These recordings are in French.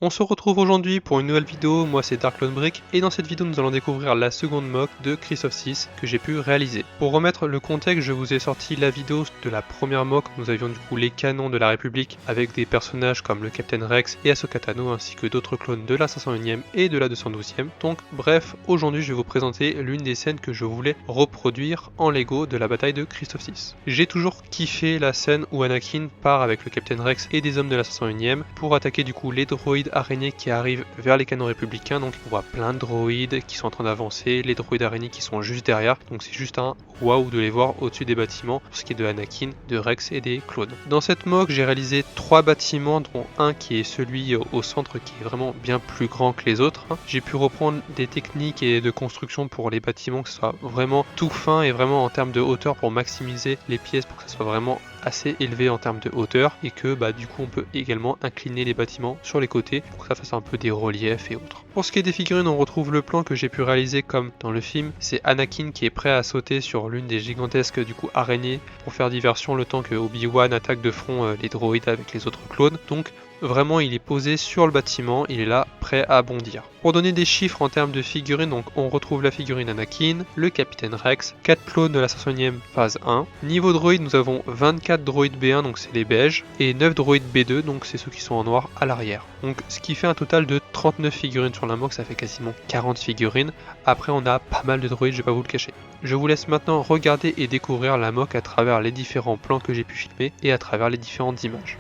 On se retrouve aujourd'hui pour une nouvelle vidéo, moi c'est DarkCloneBrick et dans cette vidéo nous allons découvrir la seconde mock de Christophe 6 que j'ai pu réaliser. Pour remettre le contexte, je vous ai sorti la vidéo de la première mock, nous avions du coup les canons de la République avec des personnages comme le Captain Rex et Ahsoka Tano ainsi que d'autres clones de la 501ème et de la 212ème. Donc bref, aujourd'hui je vais vous présenter l'une des scènes que je voulais reproduire en Lego de la bataille de Christophe 6. J'ai toujours kiffé la scène où Anakin part avec le Captain Rex et des hommes de la 501ème pour attaquer du coup les droïdes araignées qui arrivent vers les canons républicains. Donc on voit plein de droïdes qui sont en train d'avancer, les droïdes araignées qui sont juste derrière, donc c'est juste un waouh de les voir au-dessus des bâtiments pour ce qui est de Anakin, de Rex et des clones. Dans cette mock j'ai réalisé 3 bâtiments dont un qui est celui au centre qui est vraiment bien plus grand que les autres. J'ai pu reprendre des techniques et de construction pour les bâtiments que ce soit vraiment tout fin et vraiment en termes de hauteur pour maximiser les pièces pour que ça soit vraiment assez élevé en termes de hauteur et que du coup on peut également incliner les bâtiments sur les côtés pour que ça fasse un peu des reliefs et autres. Pour ce qui est des figurines, on retrouve le plan que j'ai pu réaliser comme dans le film. C'est Anakin qui est prêt à sauter sur l'une des gigantesques du coup araignées pour faire diversion le temps que Obi-Wan attaque de front les droïdes avec les autres clones. Donc vraiment il est posé sur le bâtiment, il est là prêt à bondir. Pour donner des chiffres en termes de figurines, donc on retrouve la figurine Anakin, le Capitaine Rex, 4 clones de la 501ème phase 1. Niveau droïde, nous avons 24 droïdes B1, donc c'est les beiges, et 9 droïdes B2, donc c'est ceux qui sont en noir à l'arrière. Donc ce qui fait un total de 39 figurines sur la mock, ça fait quasiment 40 figurines. Après on a pas mal de droïdes, je vais pas vous le cacher. Je vous laisse maintenant regarder et découvrir la mock à travers les différents plans que j'ai pu filmer et à travers les différentes images.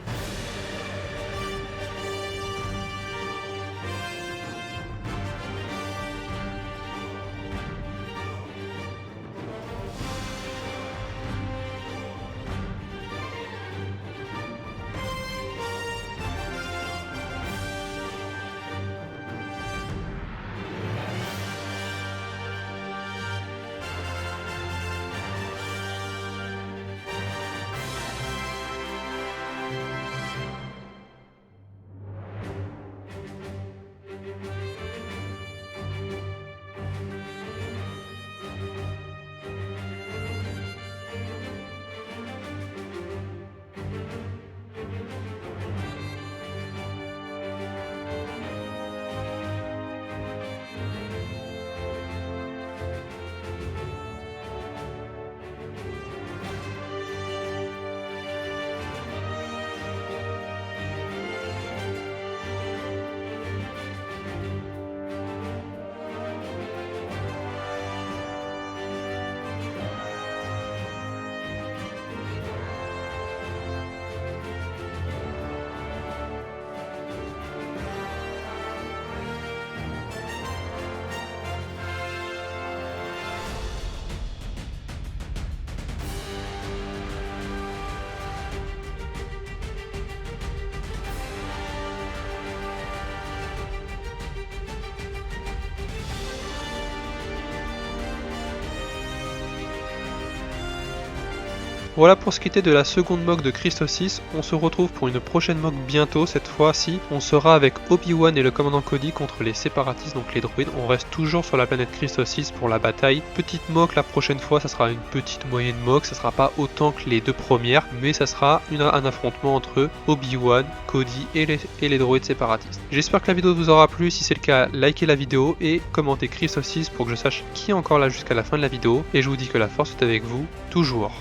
Voilà pour ce qui était de la seconde mock de Christophe 6, on se retrouve pour une prochaine mock bientôt. Cette fois-ci on sera avec Obi-Wan et le commandant Cody contre les séparatistes, donc les droïdes. On reste toujours sur la planète Christophe 6 pour la bataille. Petite mock la prochaine fois, ça sera une petite moyenne mock, ça sera pas autant que les deux premières, mais ça sera un affrontement entre Obi-Wan, Cody et les droïdes séparatistes. J'espère que la vidéo vous aura plu, si c'est le cas likez la vidéo et commentez Christophe 6 pour que je sache qui est encore là jusqu'à la fin de la vidéo. Et je vous dis que la force est avec vous, toujours.